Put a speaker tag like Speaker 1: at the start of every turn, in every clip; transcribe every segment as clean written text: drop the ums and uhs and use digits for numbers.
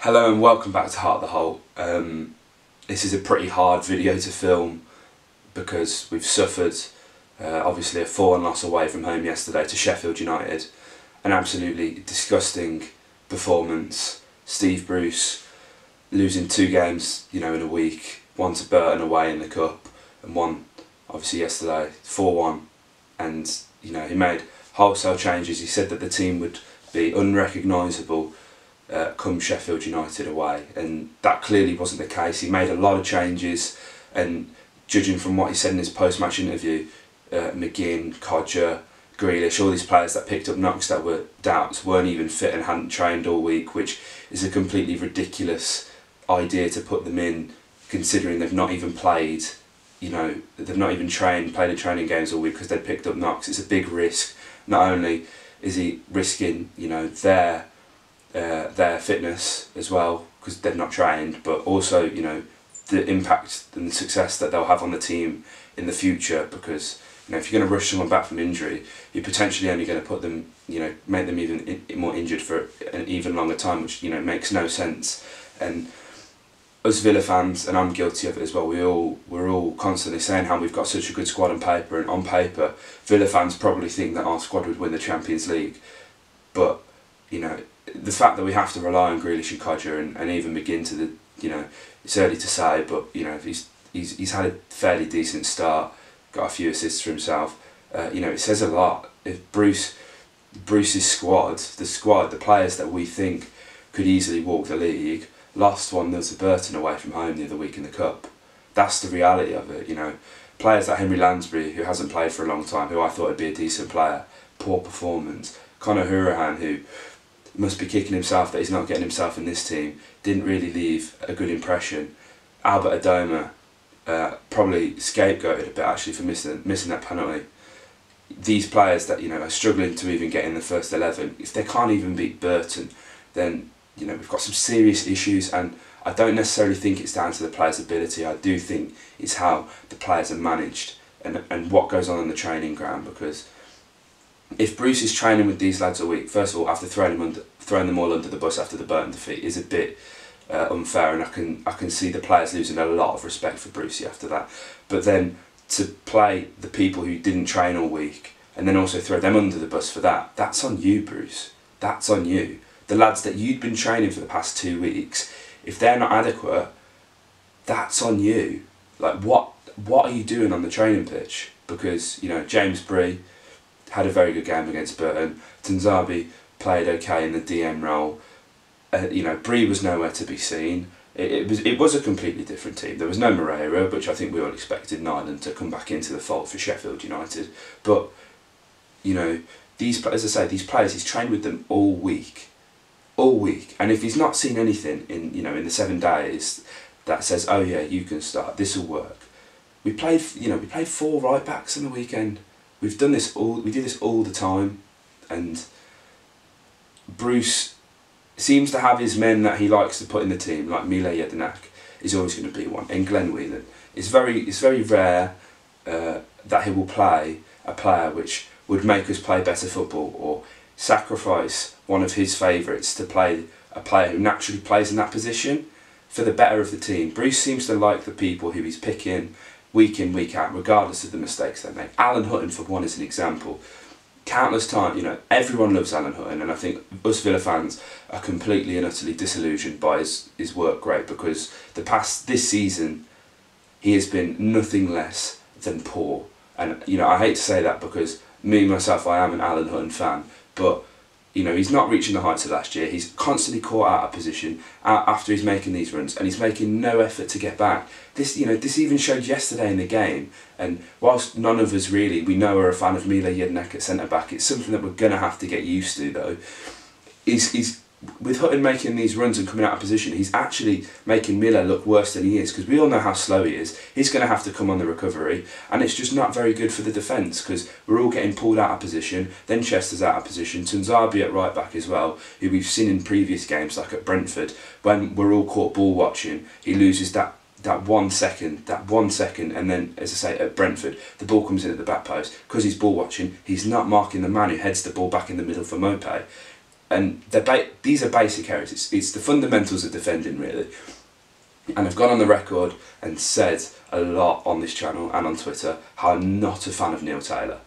Speaker 1: Hello and welcome back to Heart of the Holt. This is a pretty hard video to film because we've suffered obviously a 4-1 loss away from home yesterday to Sheffield United. An absolutely disgusting performance. Steve Bruce losing 2 games in a week, one to Burton away in the Cup and one obviously yesterday, 4-1, and he made wholesale changes. He said that the team would be unrecognisable come Sheffield United away, and that clearly wasn't the case. He made a lot of changes, and judging from what he said in his post-match interview, McGinn, Codger, Grealish, all these players that picked up knocks that were doubts weren't even fit and hadn't trained all week, which is a completely ridiculous idea to put them in, considering they've not even played, they've not even played in training games all week because they picked up knocks. It's a big risk. Not only is he risking, their fitness as well because they've not trained, but also the impact and the success that they'll have on the team in the future, because if you're going to rush someone back from injury, you're potentially only going to put them, make them even more injured for an even longer time, which makes no sense. And us Villa fans, and I'm guilty of it as well, we're all constantly saying how we've got such a good squad on paper, and on paper Villa fans probably think that our squad would win the Champions League, but the fact that we have to rely on Grealish and Codger and even begin to it's early to say, but he's had a fairly decent start, got a few assists for himself. It says a lot. If Bruce's squad, the players that we think could easily walk the league, lost 1-0 to Burton away from home the other week in the Cup. That's the reality of it. Players like Henry Lansbury, who hasn't played for a long time, who I thought would be a decent player, poor performance. Conor Hourihane, who must be kicking himself that he's not getting himself in this team, didn't really leave a good impression. Albert Adoma, probably scapegoated a bit actually for missing that penalty. These players that are struggling to even get in the first 11, if they can't even beat Burton, then we've got some serious issues. And I don't necessarily think it's down to the players' ability. I do think it's how the players are managed and what goes on in the training ground, because if Bruce is training with these lads a week, first of all, after throwing them all under the bus after the Burton defeat is a bit unfair, and I can see the players losing a lot of respect for Brucey after that. But then to play the people who didn't train all week and then also throw them under the bus for that's on you, Bruce. That's on you. The lads that you'd been training for the past 2 weeks, if they're not adequate, that's on you. Like, what are you doing on the training pitch? Because James Bree had a very good game against Burton. Tanzabi played okay in the DM role. Bree was nowhere to be seen. It was a completely different team. There was no Moreira, which I think we all expected Nyland to come back into the fold for Sheffield United. But these, as I say, these players, he's trained with them all week, and if he's not seen anything in in the 7 days that says, oh yeah, you can start, this will work. We played 4 right backs on the weekend. We do this all the time, and Bruce seems to have his men that he likes to put in the team, like Mile Jedinak is always going to be one, and Glenn Whelan. It's very rare that he will play a player which would make us play better football, or sacrifice one of his favourites to play a player who naturally plays in that position for the better of the team. Bruce seems to like the people who he's picking week in, week out, regardless of the mistakes they make. Alan Hutton, for one, is an example. Countless times, everyone loves Alan Hutton, and I think us Villa fans are completely and utterly disillusioned by his work rate, because this season he has been nothing less than poor. And I hate to say that, because myself, I am an Alan Hutton fan, but he's not reaching the heights of last year. He's constantly caught out of position after he's making these runs, and he's making no effort to get back. This even showed yesterday in the game. And whilst none of us really, we know, are a fan of Mile Jedinak at centre back, it's something that we're gonna have to get used to, though. He's with Hutton making these runs and coming out of position, he's actually making Miller look worse than he is, because we all know how slow he is. He's going to have to come on the recovery, and it's just not very good for the defence, because we're all getting pulled out of position. Then Chester's out of position, Tanzabi at right back as well, who we've seen in previous games, like at Brentford, when we're all caught ball watching, he loses that 1 second, and then, as I say, at Brentford, the ball comes in at the back post. Because he's ball watching, he's not marking the man who heads the ball back in the middle for Mopé. And these are basic errors. It's the fundamentals of defending, really. And I've gone on the record and said a lot on this channel and on Twitter how I'm not a fan of Neil Taylor.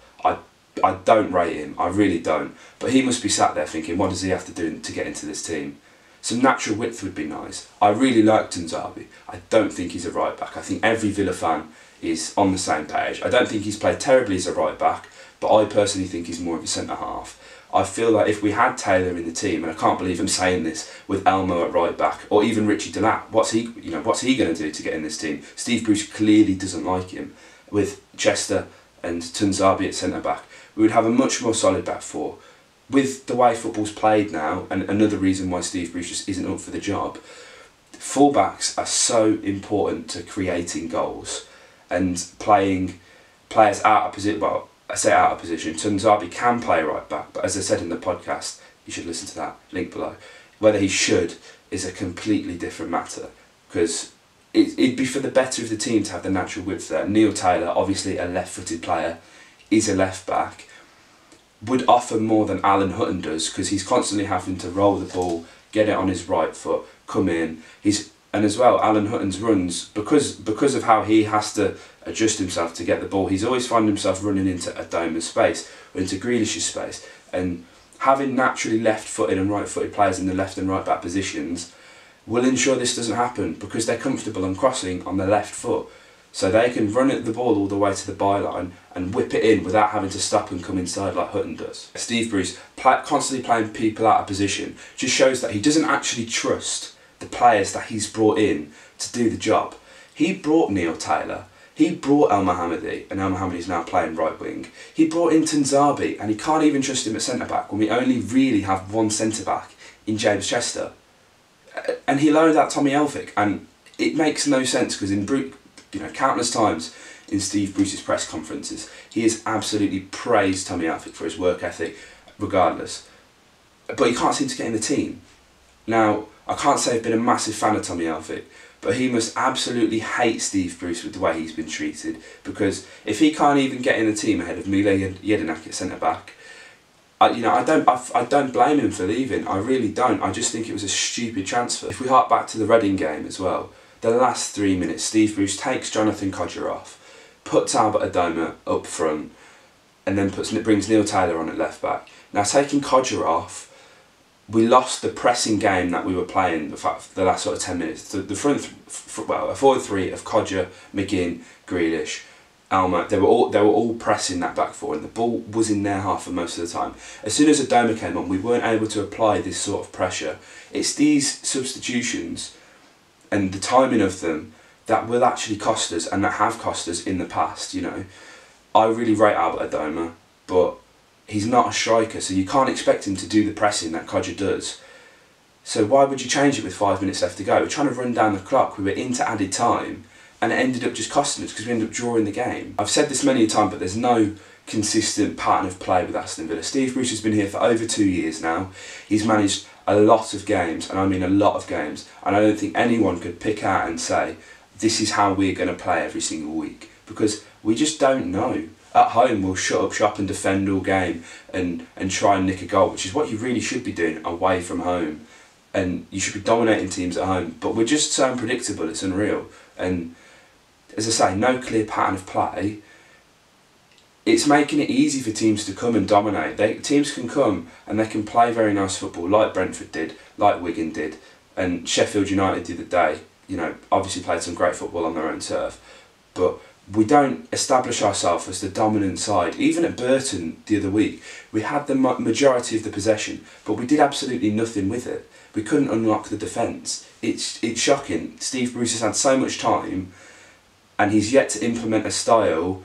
Speaker 1: I don't rate him, I really don't. But he must be sat there thinking, what does he have to do to get into this team? Some natural width would be nice. I really like Tunzabi. I don't think he's a right back. I think every Villa fan is on the same page. I don't think he's played terribly as a right back, but I personally think he's more of a centre half. I feel like if we had Taylor in the team, and I can't believe I'm saying this, with Elmo at right back, or even Richie Delap, what's he going to do to get in this team? Steve Bruce clearly doesn't like him. With Chester and Tunzabi at centre back, we would have a much more solid back four. With the way football's played now, and another reason why Steve Bruce just isn't up for the job, fullbacks are so important to creating goals and playing players out of position. Well, I say out of position. Tunzabi can play right back, but as I said in the podcast, you should listen to that link below. Whether he should is a completely different matter, because it'd be for the better of the team to have the natural width there. Neil Taylor, obviously a left-footed player, is a left back, would offer more than Alan Hutton does, because he's constantly having to roll the ball, get it on his right foot, come in. And as well, Alan Hutton's runs, because of how he has to adjust himself to get the ball, he's always found himself running into Adoma's space, or into Grealish's space. And having naturally left-footed and right-footed players in the left and right back positions will ensure this doesn't happen, because they're comfortable on crossing on the left foot. So they can run the ball all the way to the byline and whip it in without having to stop and come inside like Hutton does. Steve Bruce, constantly playing people out of position, just shows that he doesn't actually trust the players that he's brought in to do the job. He brought Neil Taylor, he brought El Mohammadi, and El Mohammadi's now playing right wing. He brought in Tunzabi, and he can't even trust him at centre back when we only really have one centre back in James Chester. And he loaned out Tommy Elphick, and it makes no sense, because countless times in Steve Bruce's press conferences, he has absolutely praised Tommy Elphick for his work ethic, regardless. But he can't seem to get in the team. Now, I can't say I've been a massive fan of Tommy Elphick, but he must absolutely hate Steve Bruce with the way he's been treated, because if he can't even get in the team ahead of Mile Jedinak at centre back, I don't blame him for leaving. I really don't. I just think it was a stupid transfer. If we hark back to the Reading game as well, the last 3 minutes, Steve Bruce takes Jonathan Codger off, puts Albert Adoma up front, and then brings Neil Taylor on at left back. Now, taking Codger off, we lost the pressing game that we were playing the last sort of 10 minutes. A forward three of Codger, McGinn, Grealish, Alma, they were all pressing that back four, and the ball was in their half for most of the time. As soon as Adoma came on, we weren't able to apply this sort of pressure. It's these substitutions and the timing of them that will actually cost us, and that have cost us in the past. I really rate Albert Adoma, but he's not a striker, so you can't expect him to do the pressing that Codger does. So why would you change it with 5 minutes left to go? We're trying to run down the clock. We were into added time, and it ended up just costing us because we ended up drawing the game. I've said this many times, but there's no consistent pattern of play with Aston Villa. Steve Bruce has been here for over 2 years now. He's managed a lot of games, and I mean a lot of games, and I don't think anyone could pick out and say, this is how we're going to play every single week, because we just don't know. At home, we'll shut up shop and defend all game and try and nick a goal, which is what you really should be doing away from home. And you should be dominating teams at home. But we're just so unpredictable, it's unreal. And as I say, no clear pattern of play. It's making it easy for teams to come and dominate. Teams can come and they can play very nice football, like Brentford did, like Wigan did, and Sheffield United the other day. Obviously played some great football on their own turf, but we don't establish ourselves as the dominant side. Even at Burton the other week, we had the majority of the possession, but we did absolutely nothing with it. We couldn't unlock the defence. It's shocking. Steve Bruce has had so much time, and he's yet to implement a style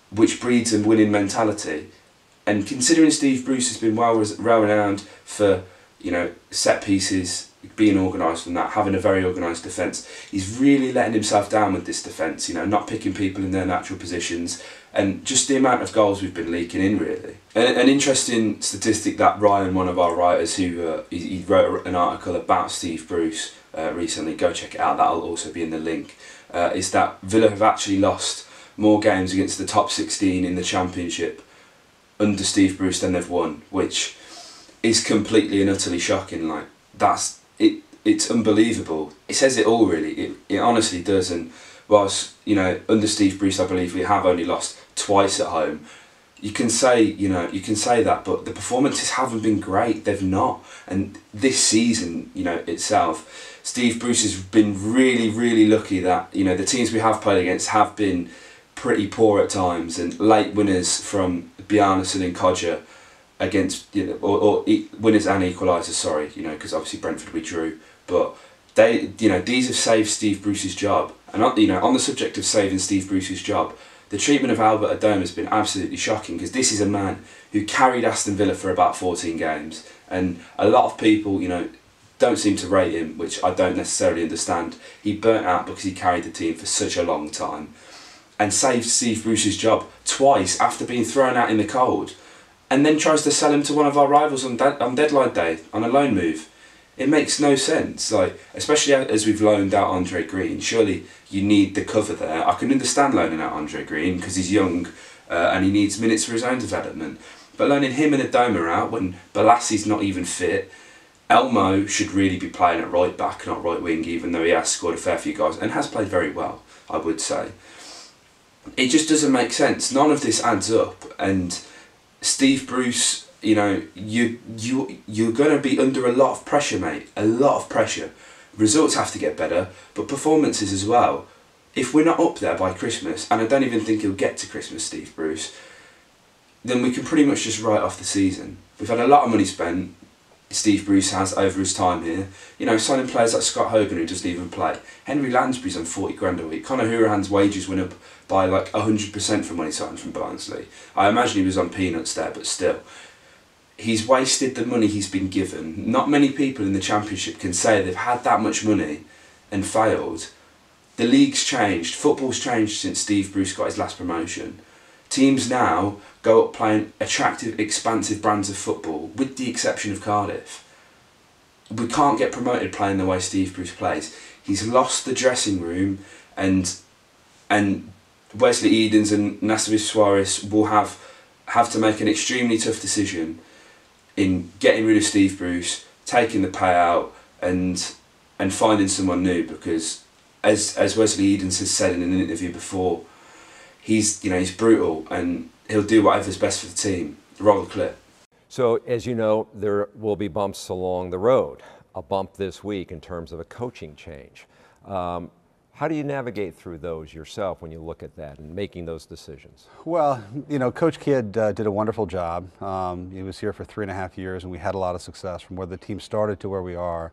Speaker 1: which breeds a winning mentality. And considering Steve Bruce has been well renowned for set pieces, being organised from that, having a very organised defence, he's really letting himself down with this defence, not picking people in their natural positions, and just the amount of goals we've been leaking in, really. An interesting statistic that Ryan, one of our writers, he wrote an article about Steve Bruce recently, go check it out, that'll also be in the link, is that Villa have actually lost more games against the top 16 in the Championship under Steve Bruce than they've won, which is completely and utterly shocking. Like, that's it. It's unbelievable. It says it all, really. It honestly does. And whilst, you know, under Steve Bruce, I believe we have only lost twice at home. You can say, you know, you can say that, but the performances haven't been great. They've not. And this season, you know, itself, Steve Bruce has been really, really lucky that, you know, the teams we have played against have been pretty poor at times, and late winners from Bjarnason and Kodja against, you know, or winners and equalisers, sorry, you know, because obviously Brentford we drew, but they, you know, these have saved Steve Bruce's job. And, you know, on the subject of saving Steve Bruce's job, the treatment of Albert Adoma has been absolutely shocking, because this is a man who carried Aston Villa for about 14 games, and a lot of people, you know, don't seem to rate him, which I don't necessarily understand. He burnt out because he carried the team for such a long time, and saved Steve Bruce's job twice after being thrown out in the cold, and then tries to sell him to one of our rivals on deadline day on a loan move. It makes no sense, like, especially as we've loaned out Andre Green. Surely you need the cover there. I can understand loaning out Andre Green because he's young and he needs minutes for his own development. But loaning him and Adoma out when Bolassi's not even fit, Elmo should really be playing at right back, not right wing, even though he has scored a fair few goals and has played very well, I would say. It just doesn't make sense. None of this adds up, and Steve Bruce, you know, you're going to be under a lot of pressure, mate. A lot of pressure. Results have to get better, but performances as well. If we're not up there by Christmas, and I don't even think he'll get to Christmas, Steve Bruce, then we can pretty much just write off the season. We've had a lot of money spent, Steve Bruce has, over his time here. You know, signing players like Scott Hogan, who doesn't even play. Henry Lansbury's on 40 grand a week. Conor Hourihan's wages went up by like 100% from when he signed from Barnsley. I imagine he was on peanuts there, but still. He's wasted the money he's been given. Not many people in the Championship can say they've had that much money and failed. The league's changed. Football's changed since Steve Bruce got his last promotion. Teams now go up playing attractive, expansive brands of football, with the exception of Cardiff. We can't get promoted playing the way Steve Bruce plays. He's lost the dressing room, and Wesley Edens and Nastavis Suarez will have to make an extremely tough decision in getting rid of Steve Bruce, taking the payout, and finding someone new, because as Wesley Edens has said in an interview before, he's brutal and he'll do whatever's best for the team. Roll the clip.
Speaker 2: So, as you know, there will be bumps along the road. A bump this week in terms of a coaching change. How do you navigate through those yourself when you look at that and making those decisions?
Speaker 3: Well, you know, Coach Kidd did a wonderful job. He was here for 3.5 years, and we had a lot of success from where the team started to where we are.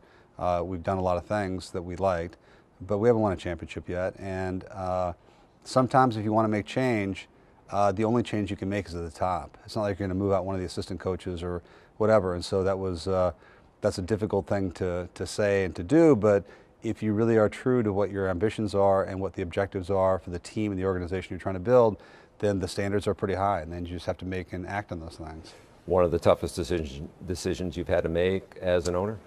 Speaker 3: We've done a lot of things that we liked, but we haven't won a championship yet. And sometimes if you want to make change, the only change you can make is at the top. It's not like you're going to move out one of the assistant coaches or whatever. And so that was that's a difficult thing to say and to do. But if you really are true to what your ambitions are and what the objectives are for the team and the organization you're trying to build, then the standards are pretty high, and then you just have to make and act on those things.
Speaker 2: One of the toughest decisions you've had to make as an owner?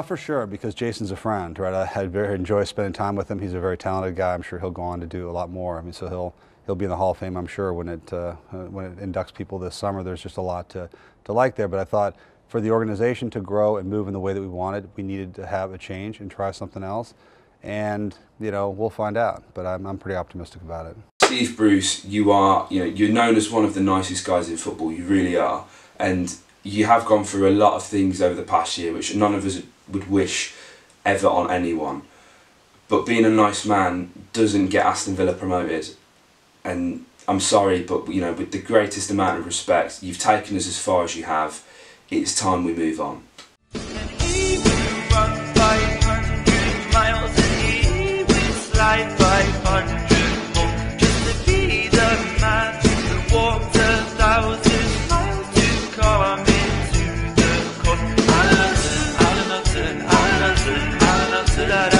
Speaker 3: For sure, because Jason's a friend, right? I very enjoy spending time with him. He's a very talented guy. I'm sure he'll go on to do a lot more. I mean, so he'll be in the Hall of Fame, I'm sure, when it inducts people this summer. There's just a lot to like there. But I thought for the organization to grow and move in the way that we wanted, we needed to have a change and try something else. And, you know, we'll find out. But I'm pretty optimistic about it.
Speaker 1: Steve Bruce, you're known as one of the nicest guys in football. You really are. And you have gone through a lot of things over the past year, which none of us would wish ever on anyone. But being a nice man doesn't get Aston Villa promoted. And I'm sorry, but, you know, with the greatest amount of respect, you've taken us as far as you have. It's time we move on.
Speaker 4: And he would run 500 miles and he would slide 500 more just to be the man that walked 1,000 miles to come into the cup. Alan Hudson, Alan Hudson, Alan Hudson, Alan Hudson.